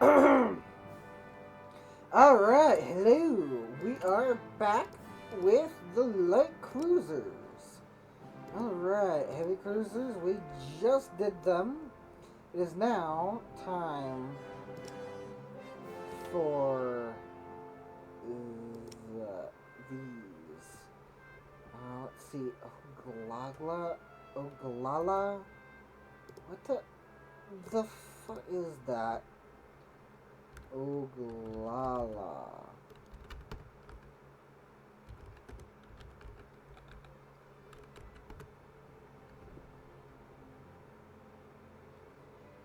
Alright, hello. We are back with the light cruisers. Alright, heavy cruisers, we just did them. It is now time for these. Let's see. Oglala? What the fuck is that? Oglala.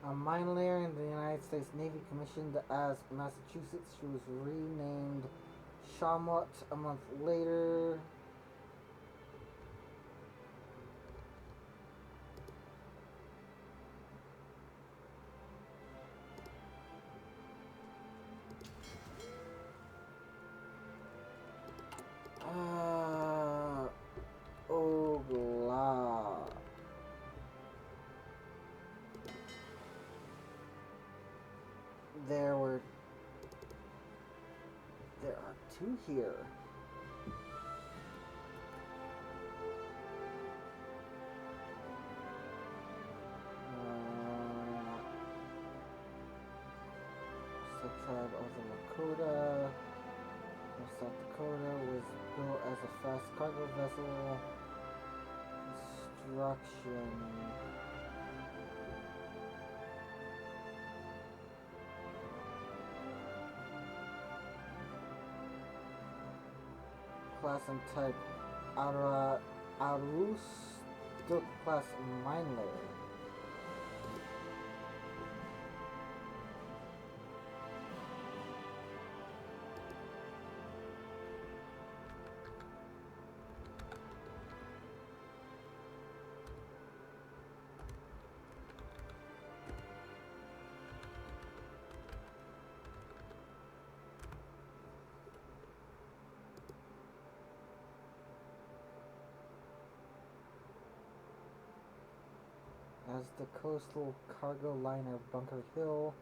A mine layer in the United States Navy commissioned as Massachusetts. She was renamed Shawmut a month later. Ogla. There are two here. Tribe of the Lakota of South Dakota was built as a fast cargo vessel. Construction. Class and type Arus Duke class mine layer. As the coastal cargo liner Bunker Hill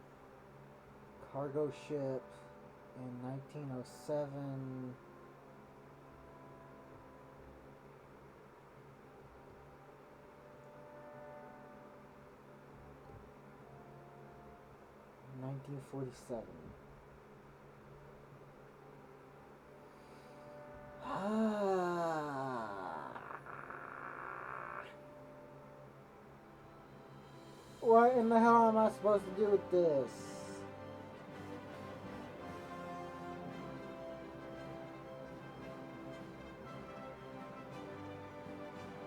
cargo ship in 1907. In 1947. What in the hell am I supposed to do with this?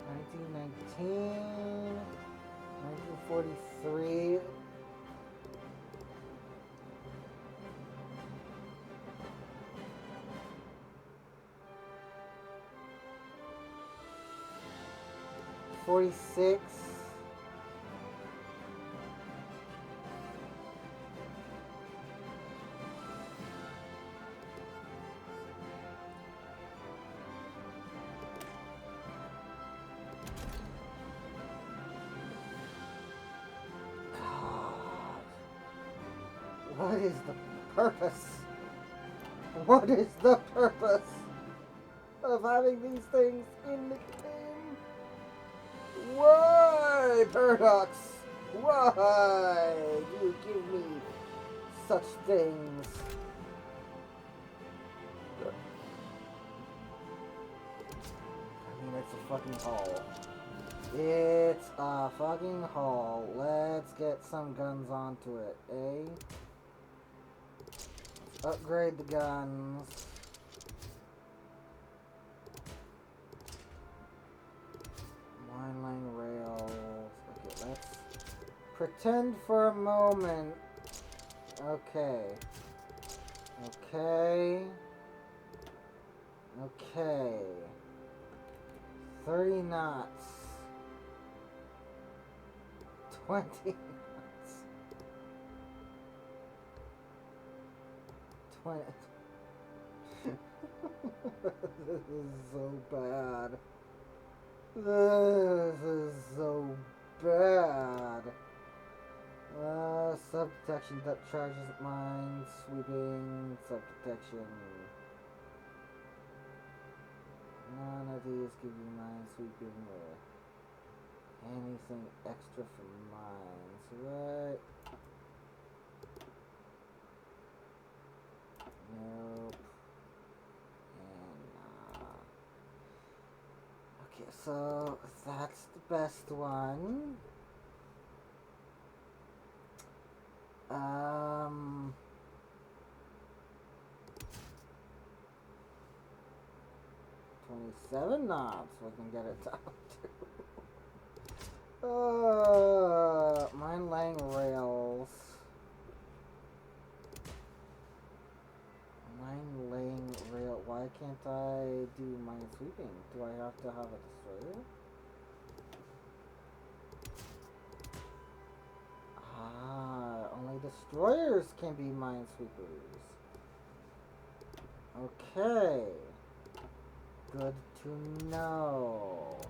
(1919) 1943. '46. What is the purpose? What is the purpose of having these things in the game? Why, Paradox? Why do you give me such things? I mean, it's a fucking haul. It's a fucking haul. Let's get some guns onto it, eh? Upgrade the guns. Line line rails. Okay, let's pretend for a moment. Okay. Okay. Okay. 30 knots. 20 knots. 20. This is so bad. This is so bad. Sub-protection that charges mine, sweeping, sub-protection. None of these give you mine, sweeping, or anything extra for mines, right? Nope. And, okay, so that's the best one. 27 knots, we can get it down to. Mine laying rails. Mine laying rail. Why can't I do mine sweeping? Do I have to have a destroyer? Only destroyers can be minesweepers. Okay. Good to know.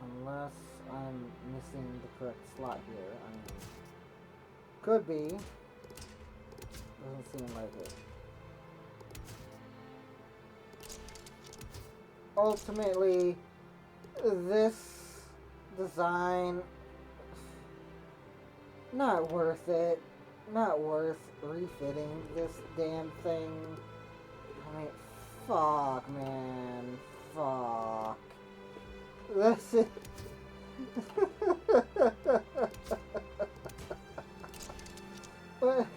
Unless I'm missing the correct slot here. I mean, could be. Doesn't seem like it. Ultimately, this design, not worth it. Not worth refitting this damn thing. I mean, fuck, man. Fuck. This is... What?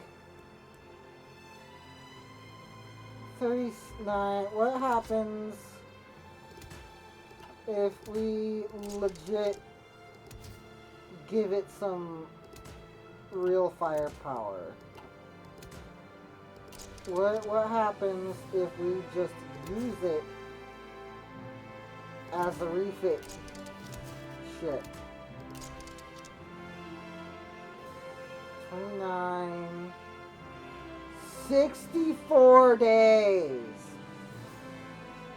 39. What happens if we legit give it some real firepower? What happens if we just use it as a refit shit? 29... 64 days!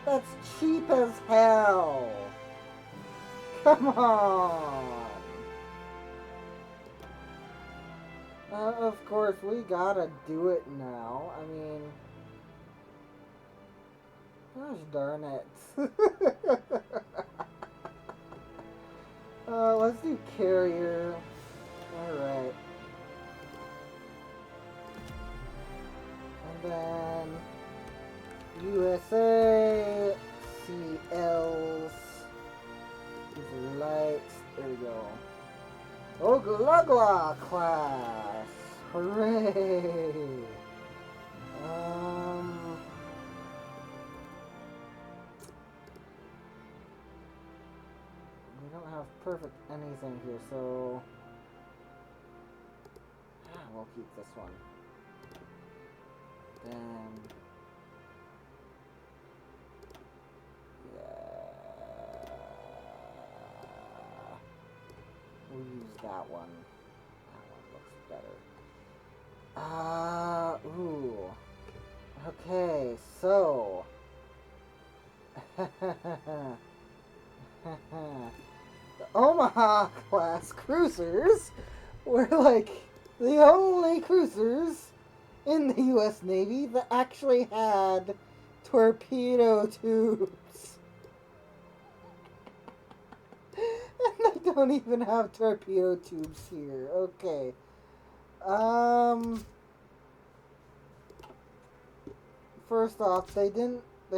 That's cheap as hell! Come on! Of course, we gotta do it now. I mean... Gosh darn it. Let's do carrier. Alright. And then... USA... CLs... These lights... There we go. Oglugla class! Hooray! We don't have perfect anything here, so... we'll keep this one. Then... we'll use that one. That one looks better. Ooh. Okay, so... the Omaha class cruisers were like the only cruisers in the US Navy that actually had torpedo tubes. And I don't even have torpedo tubes here. Okay. First off, they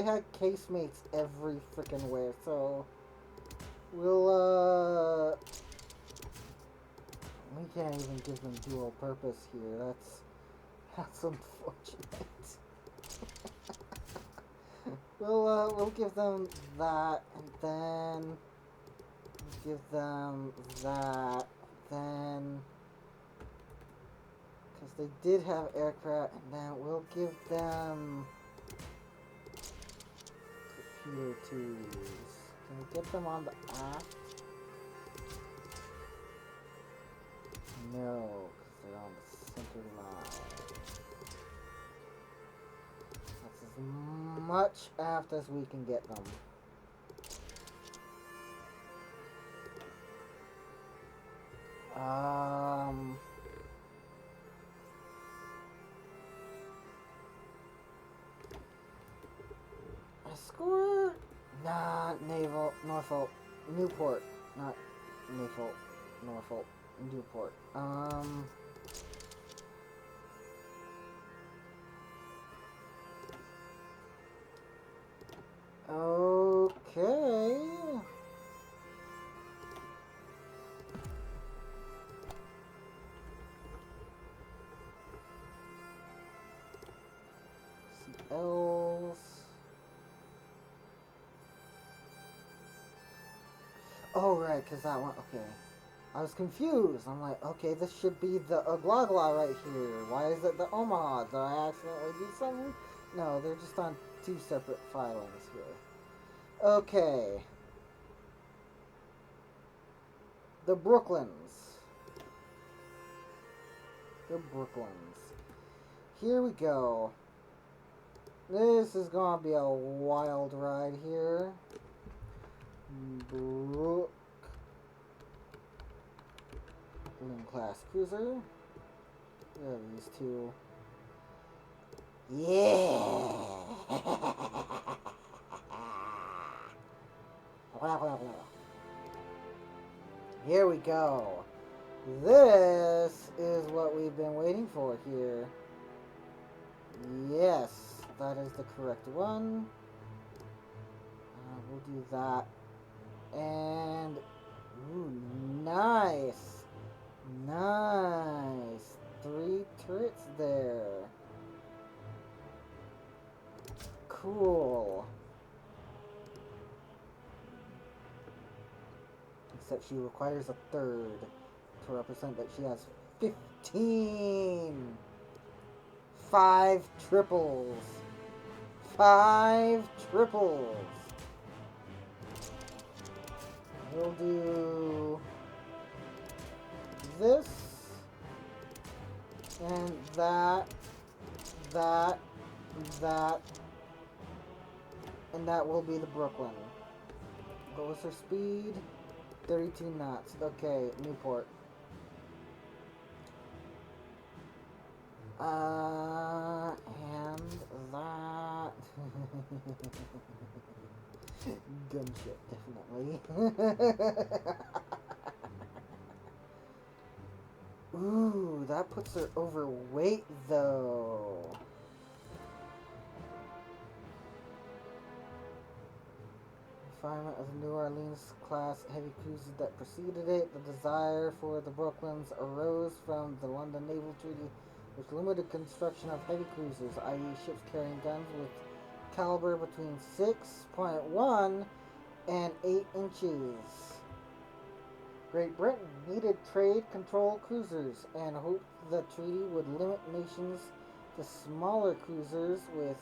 had casemates every freaking where, so we'll, we can't even give them dual purpose here. That's unfortunate. We'll give them that, and then give them that, then, because they did have aircraft, and then we'll give them torpedo tubes. Can we get them on the aft? No, because they're on the center line. That's as much aft as we can get them. Score? Nah, Naval, Norfolk, Newport, not Norfolk, Norfolk, Newport. Okay. CLs. Oh, right, because that one, okay. I was confused. I'm like, okay, this should be the Oglala right here. Why is it the Omaha? Did I accidentally do something? No, they're just on two separate filings here. Okay. The Brooklyns. The Brooklyns. Here we go. This is gonna be a wild ride here. Brooklyn class cruiser. There are these two. Yeah! Here we go. This is what we've been waiting for here. Yes, that is the correct one. We'll do that. And, ooh, nice. Nice. 3 turrets there. Cool. Except she requires a third to represent that she has 15. 5 triples. 5 triples. We'll do this and that, and that will be the Brooklyn. What was her speed? 32 knots. Okay, Newport. And that. Gunship, definitely. Ooh, that puts her overweight, though. Refinement of the New Orleans class heavy cruiser that preceded it. The desire for the Brooklyns arose from the London Naval Treaty, which limited construction of heavy cruisers, i.e. ships carrying guns with caliber between 6.1 and 8 inches. Great Britain needed trade control cruisers and hoped the treaty would limit nations to smaller cruisers with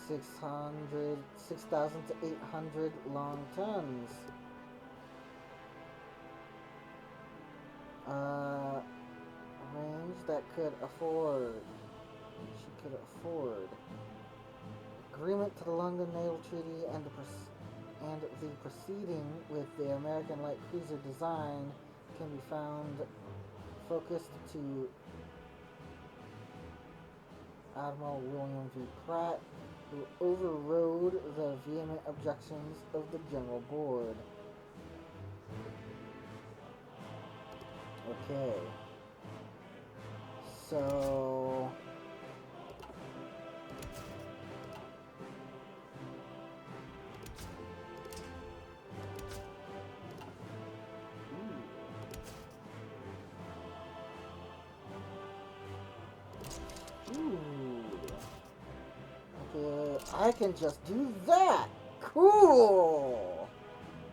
6,000 to 800 long tons. Range that could afford. She could afford. Agreement to the London Naval Treaty and the proceeding with the American light cruiser design can be found focused to Admiral William V. Pratt, who overrode the vehement objections of the General Board. Okay. So... Ooh. Okay, I can just do that! Cool!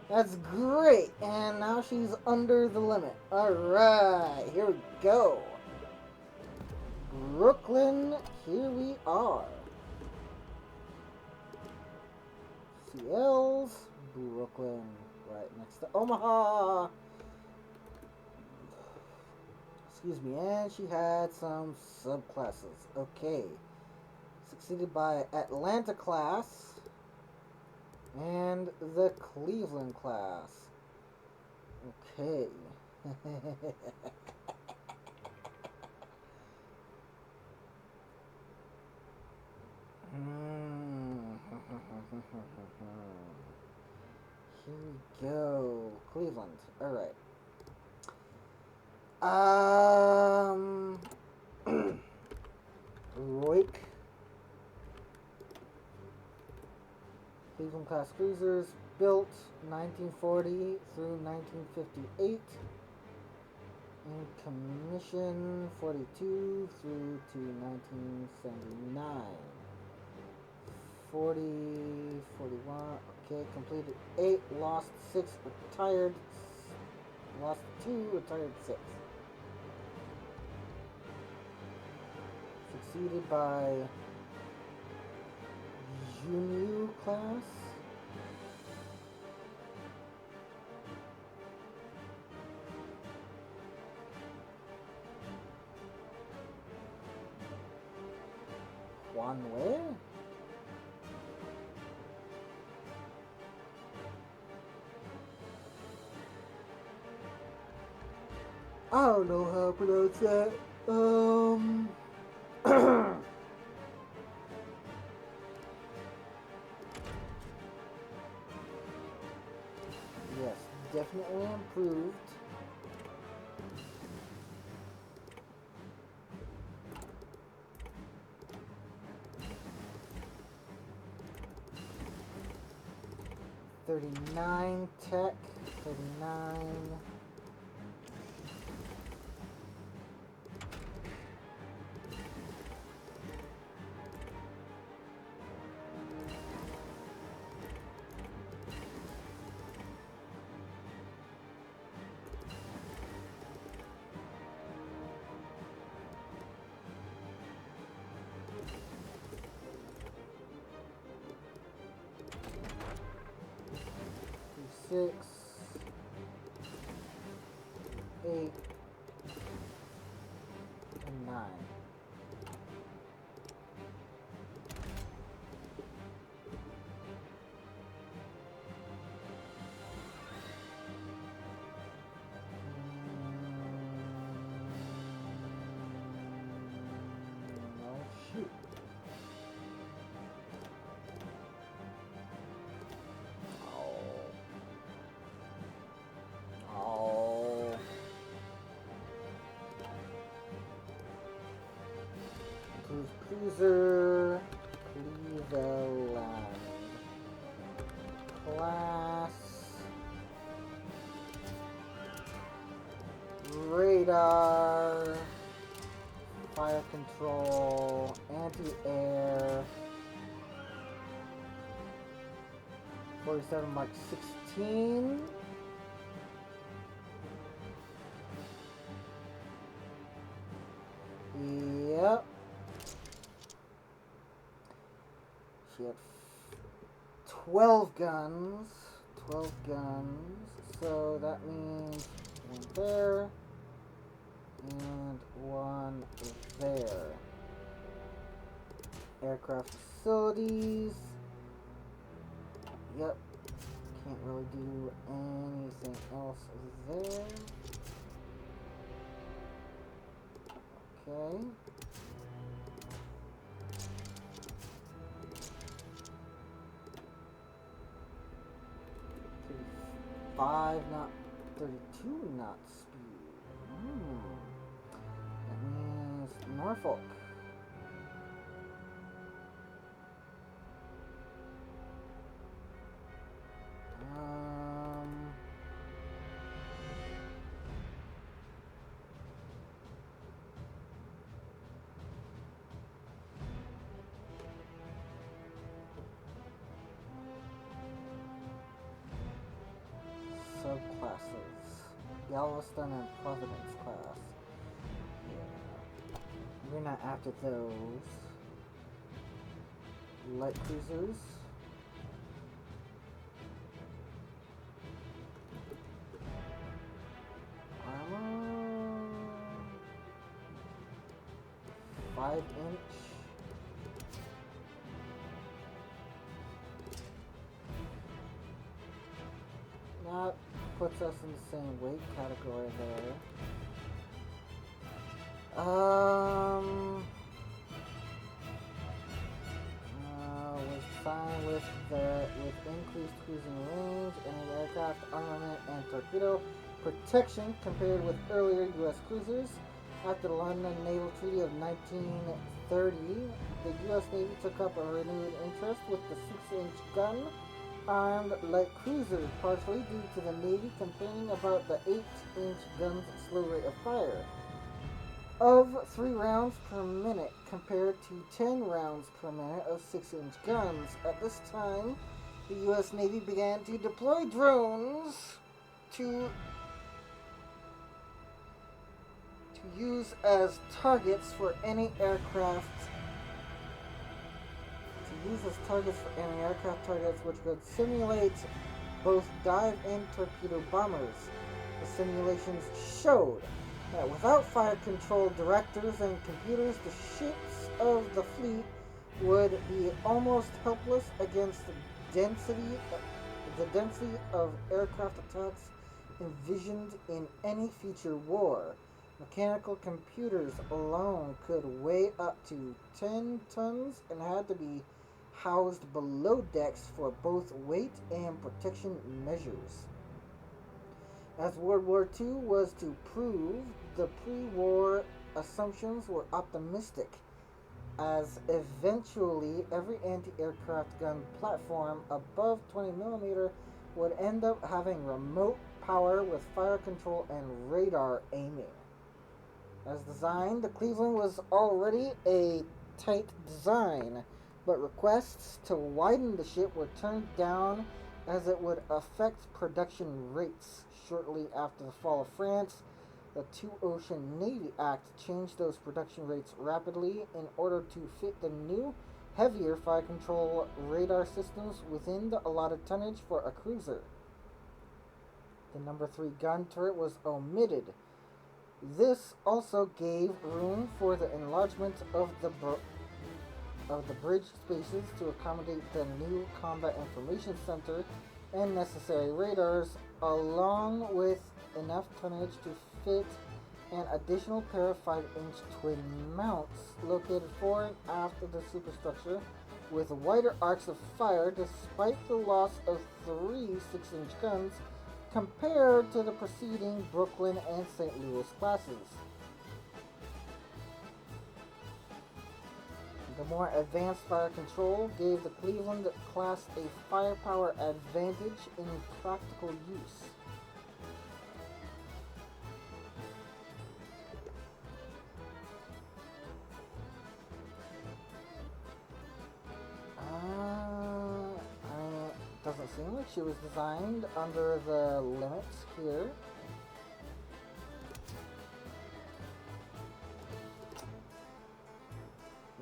That's great! And now she's under the limit. Alright, here we go. Brooklyn, here we are. CLs, Brooklyn, right next to Omaha. Excuse me, and she had some subclasses. Okay. succeeded by Atlanta class and the Cleveland class. Okay. Here we go. Cleveland. Alright. Roik. Cleveland class cruisers built 1940 through 1958. In commission 42 through to 1979. 40, 41, okay, completed 8, lost 6, retired, lost 2, retired 6. Succeeded by Junyu class. Huanwei? I don't know how to pronounce that. Yes, definitely improved. $39 tech, 39. Six, 8, and 9. Oh shoot. Oh. Cruiser, Cleveland class, radar, fire control, anti-air, 47 Mark 16. Yep. She had 12 guns. 12 guns. So that means one there and one there. Aircraft facilities. Yep. Can't really do anything else there. Okay. Five knot, 32 knot speed. That means Norfolk. Subclasses. Galveston and Providence class. Yeah. We're not after those. Light cruisers. Armor. 5-inch. That puts us in the same weight category there. Was fine with increased cruising range and aircraft armament and torpedo protection compared with earlier U.S. cruisers. After the London Naval Treaty of 1930, the U.S. Navy took up a renewed interest with the 6-inch gun armed light cruisers, partially due to the Navy complaining about the 8-inch gun's slow rate of fire of 3 rounds per minute compared to 10 rounds per minute of 6-inch guns. At this time, the U.S. Navy began to deploy drones to use as targets for any aircraft targets which could simulate both dive and torpedo bombers. The simulations showed that without fire control directors and computers, the ships of the fleet would be almost helpless against the density of aircraft attacks envisioned in any future war. Mechanical computers alone could weigh up to 10 tons and had to be housed below decks for both weight and protection measures. As World War II was to prove, the pre-war assumptions were optimistic, as eventually every anti-aircraft gun platform above 20mm would end up having remote power with fire control and radar aiming. As designed, the Cleveland was already a tight design, but requests to widen the ship were turned down as it would affect production rates. Shortly after the fall of France, the Two Ocean Navy Act changed those production rates rapidly in order to fit the new, heavier fire control radar systems within the allotted tonnage for a cruiser. The number 3 gun turret was omitted. This also gave room for the enlargement of the bridge spaces to accommodate the new Combat Information Center and necessary radars, along with enough tonnage to fit an additional pair of 5-inch twin mounts located fore and aft of the superstructure with wider arcs of fire despite the loss of 3 6-inch guns compared to the preceding Brooklyn and St. Louis classes. The more advanced fire control gave the Cleveland class a firepower advantage in practical use. Doesn't seem like she was designed under the limits here.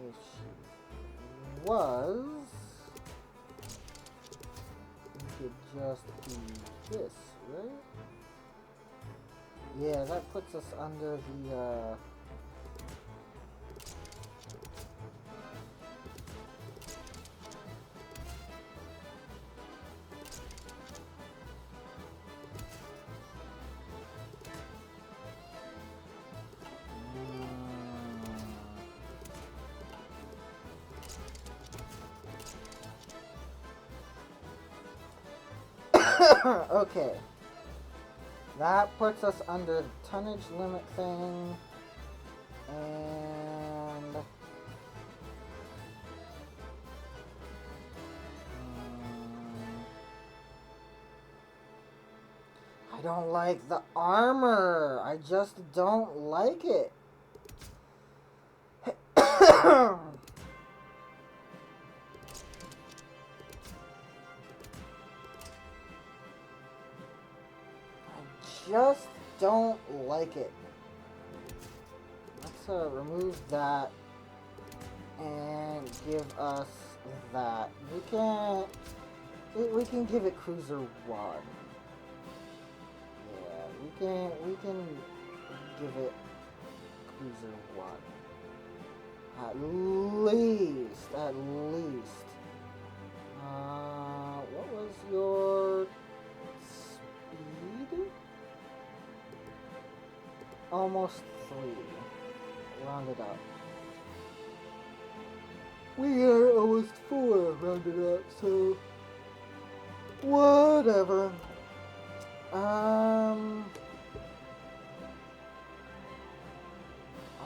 If she was, it could just be this, right? Yeah, that puts us under the, okay. That puts us under the tonnage limit thing. And I don't like the armor. I just don't like it. Just don't like it. Let's remove that and give us that. We can give it Cruiser 1. Yeah, we can give it Cruiser 1. At least. What was your almost 3. Rounded up. We are almost 4 rounded up, so whatever.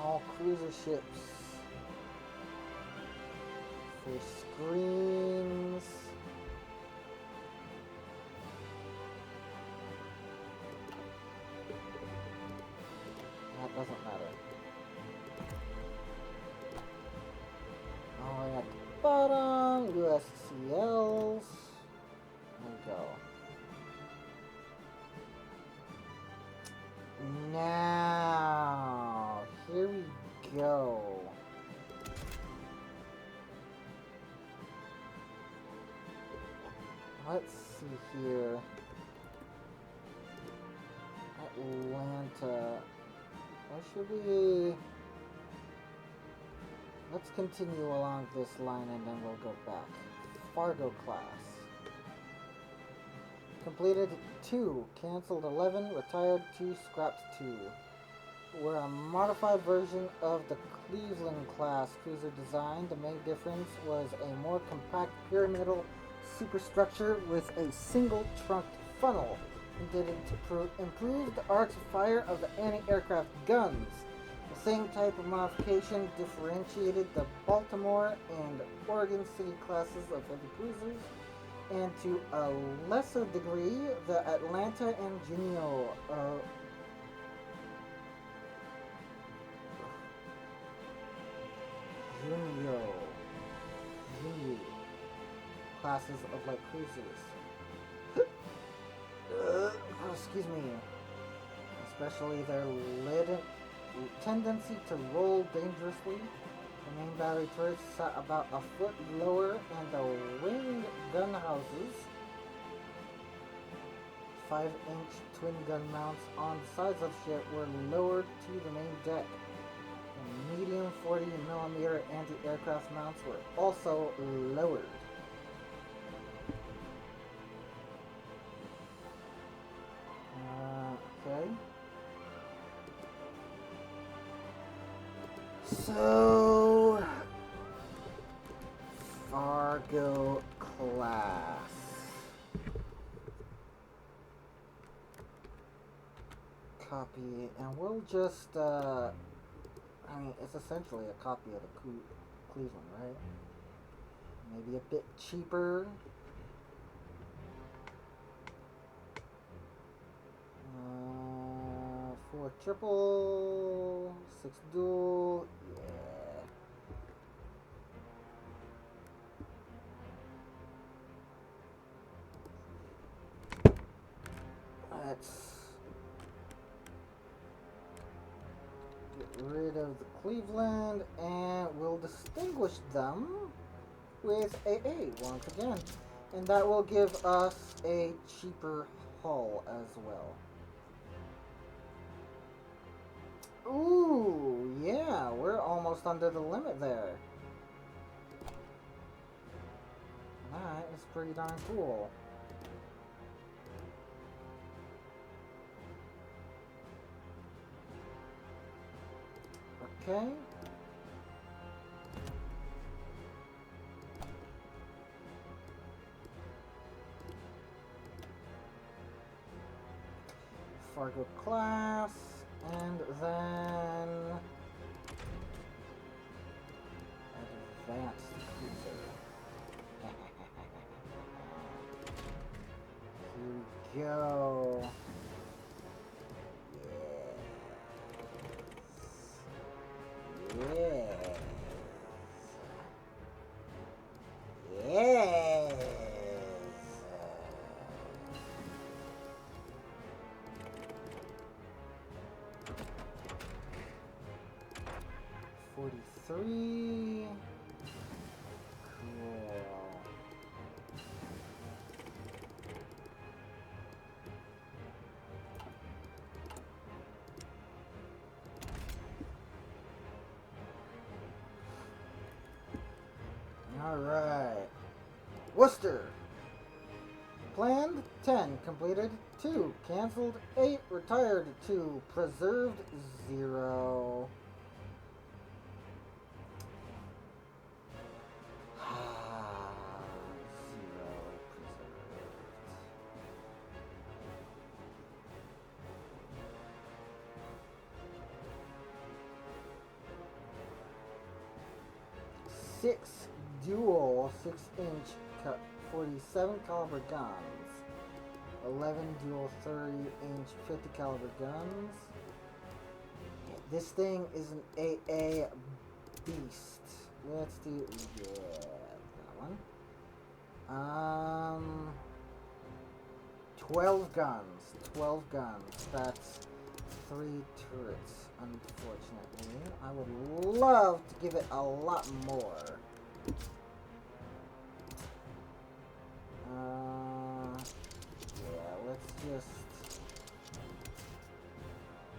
All cruiser ships for screens. That doesn't matter. All the way at the bottom, USCLs. There we go. Now, here we go. Let's see here. Atlanta. Or should we... Let's continue along this line and then we'll go back. Fargo class. Completed 2, cancelled 11, retired 2, scrapped 2. We're a modified version of the Cleveland class cruiser design. The main difference was a more compact pyramidal superstructure with a single trunked funnel intended to improve the arcs of fire of the anti-aircraft guns. The same type of modification differentiated the Baltimore and Oregon City classes of heavy cruisers, and to a lesser degree, the Atlanta and Juneau classes of light cruisers. Excuse me. Especially their tendency to roll dangerously. The main battery turrets sat about a foot lower, and the winged gun houses, 5-inch twin gun mounts on the sides of the ship, were lowered to the main deck. The medium 40mm anti-aircraft mounts were also lowered. Okay. So, Fargo class. Copy, and we'll just, I mean, it's essentially a copy of the Cleveland, right? Maybe a bit cheaper. 4 triple, 6 dual, yeah. Let's get rid of the Cleveland, and we'll distinguish them with AA once again. And that will give us a cheaper hull as well. Ooh, yeah, we're almost under the limit there. Alright, that's pretty darn cool. Okay. Fargo class, and then advanced cruiser. Here we go. Yes. Yes. Yes. 43. Cool. All right. Worcester. planned, 10. Completed, 2. Cancelled, 8. Retired, 2. Preserved, 0. Zero preserved. Six dual 6-inch 47 caliber guns. 11 dual 30-inch 50 caliber guns. This thing is an AA beast. Let's do that one. 12 guns. 12 guns. That's 3 turrets. Unfortunately, I would love to give it a lot more. Yeah, let's just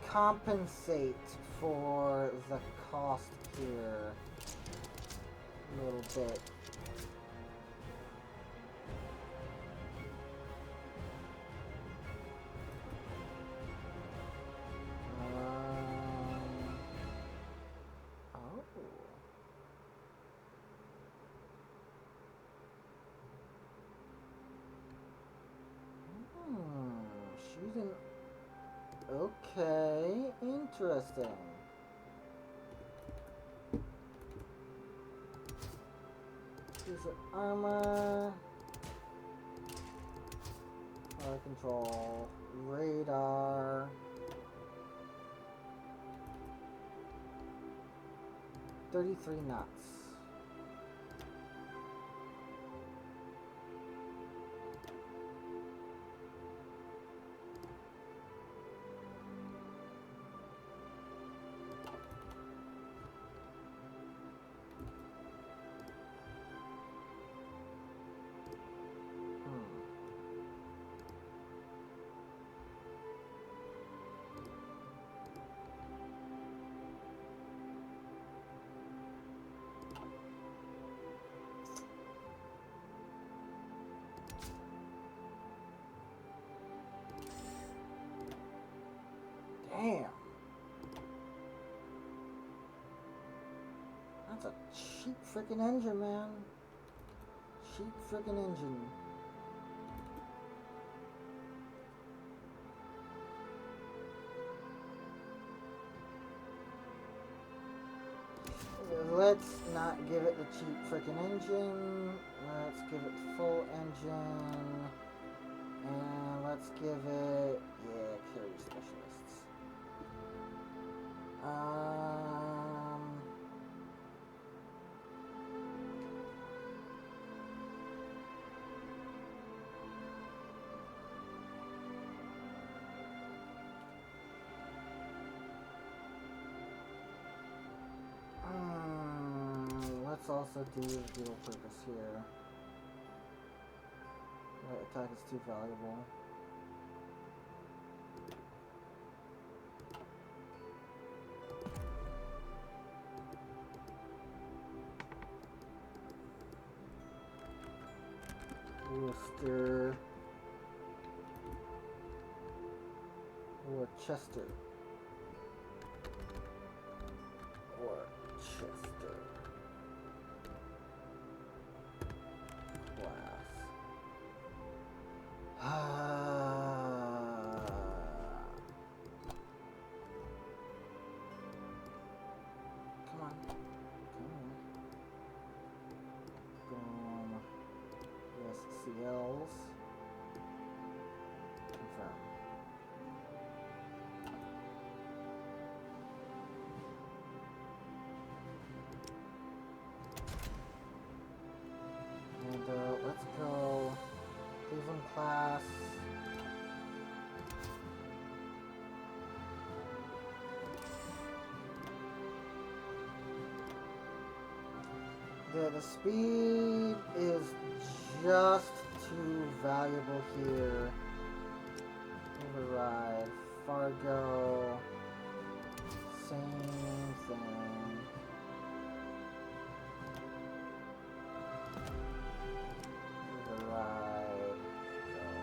compensate for the cost here a little bit. Shooting. Okay, interesting. Use armor. Fire control. Radar. .33 knots. Damn. That's a cheap freaking engine, man. Cheap freaking engine. Let's not give it the cheap freaking engine. Let's give it full engine. And let's give it, yeah, carrier specialists. Let's also do dual purpose here. That attack is too valuable. Worcester or Chester. Come on. Boom. Yes, CLs. Confirm. And let's go Cleveland class. The speed is just too valuable here. Override. Fargo. Same thing. Override. Go.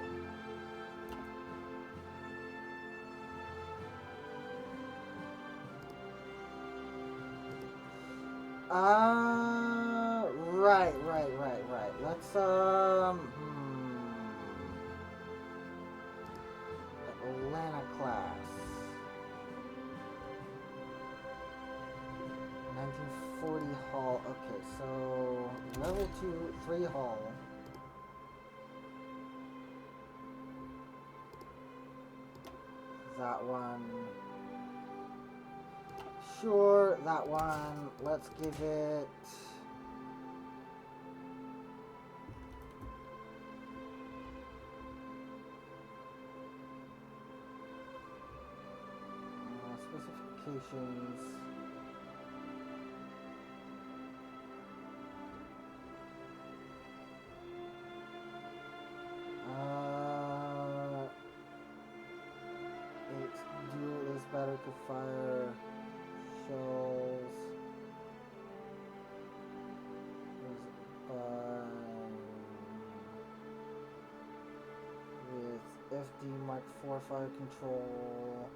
Right. Let's Atlanta class. 1940 hull. Okay, so level 2, 3 hull. That one. Sure, that one. Let's give it. Specifications. Its dual is battery could fire shells. With FD Mark IV fire control.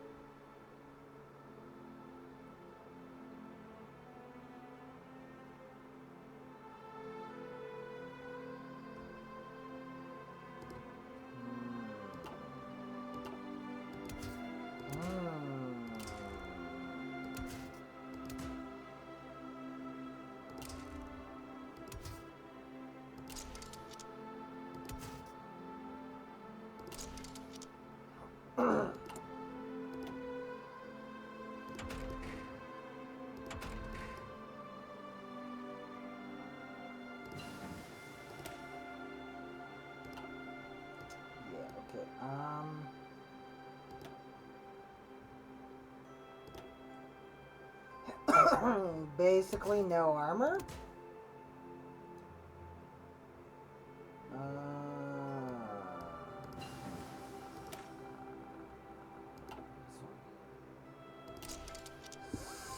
Basically no armor.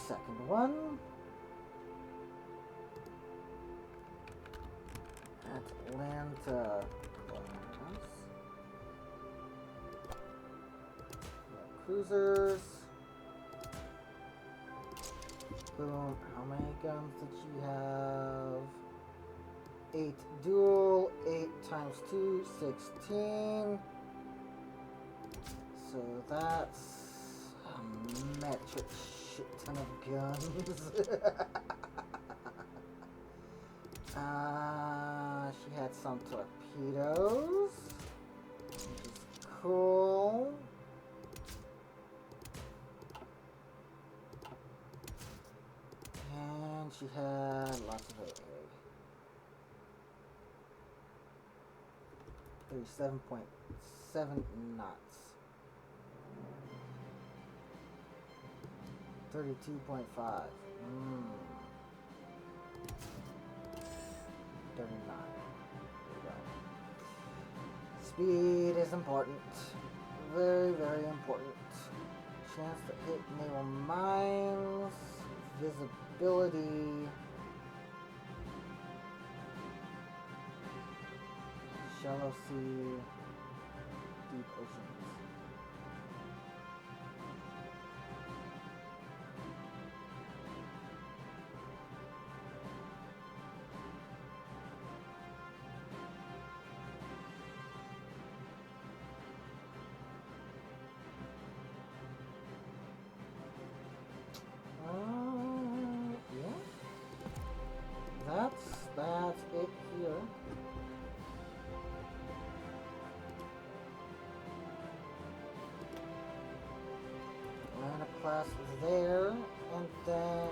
Second one. Atlanta class. Cruisers. Boom. How many guns did you have? 8 dual, 8 times 2, 16. So that's a metric shit ton of guns. She had some torpedoes, which is cool. And she had lots of AA. 37.7 knots. 32.5. 39. Speed is important. Very, very important. Chance to hit naval mines. Visibility. Shallow sea. Deep oceans. That's it here. Atlanta class is there, and then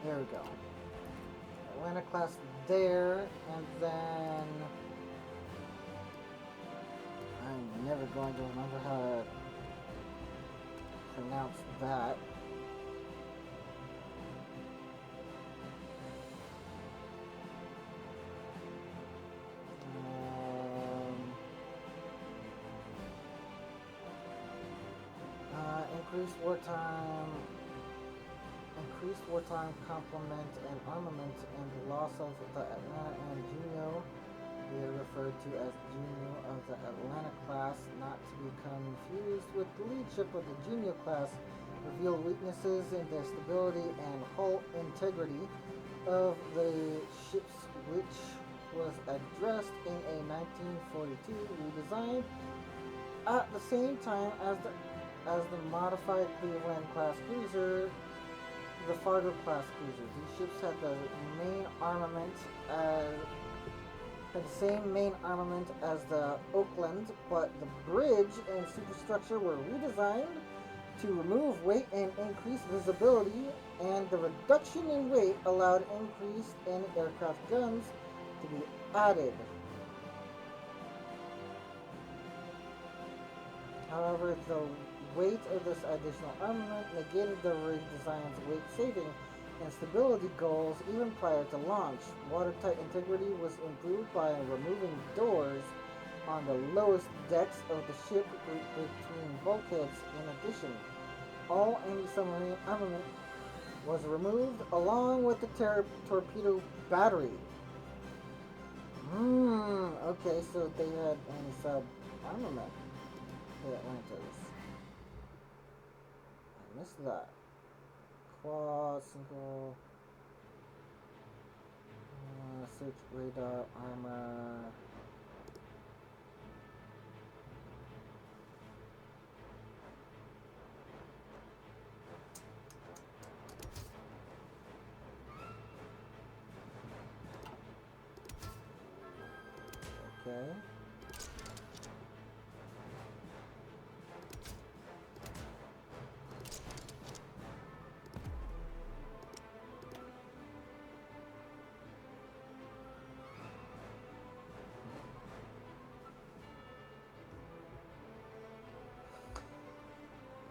there we go. Atlanta class there, and then I'm never going to remember how to pronounce that. Increase wartime, increased wartime complement and armament, and the loss of the Atlanta and Juneau, they are referred to as Juneau of the Atlanta class, not to become confused with the leadership of the Juneau class, reveal weaknesses in the stability and hull integrity of the ships, which was addressed in a 1942 redesign at the same time as the modified Cleveland class cruiser, the Fargo class cruiser. These ships had the main armament as had the same main armament as the Oakland, but the bridge and superstructure were redesigned to remove weight and increase visibility, and the reduction in weight allowed increased anti-aircraft guns to be added. However, the weight of this additional armament negated the redesign's weight saving and stability goals even prior to launch. Watertight integrity was improved by removing doors on the lowest decks of the ship between bulkheads. In addition, all anti-submarine armament was removed along with the torpedo battery. Okay, so they had anti-sub armament. The Atlantis. I missed that. Quad, single, search radar, armor. Okay.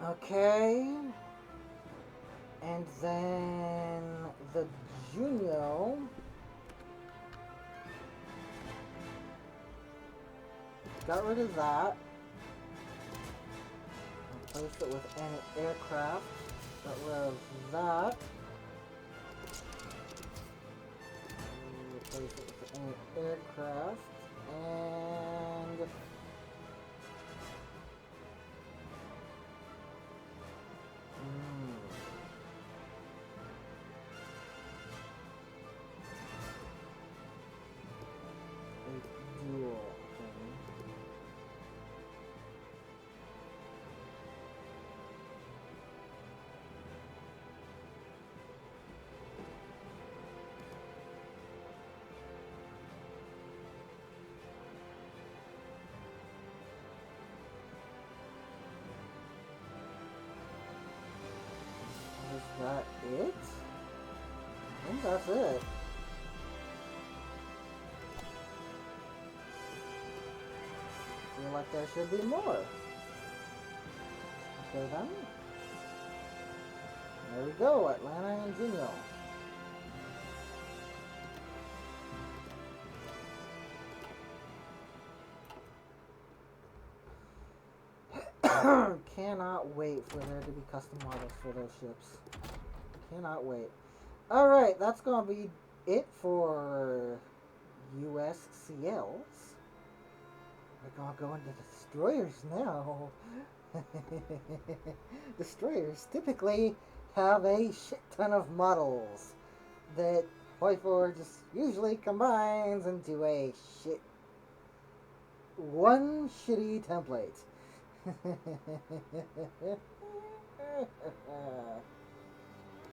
Okay. And then the Juno. Got rid of that. Replaced it with anti-aircraft. Got rid of that. Replace it with anti-aircraft. And a dual thing. Is that it? I think that's it. I feel like there should be more. Okay then. There we go, Atlanta and Juneau. Cannot wait for there to be custom models for those ships. Cannot wait. Alright, that's gonna be it for USCLs. We're gonna go into destroyers now. Destroyers typically have a shit ton of models that Hoyfor just usually combines into one shitty template.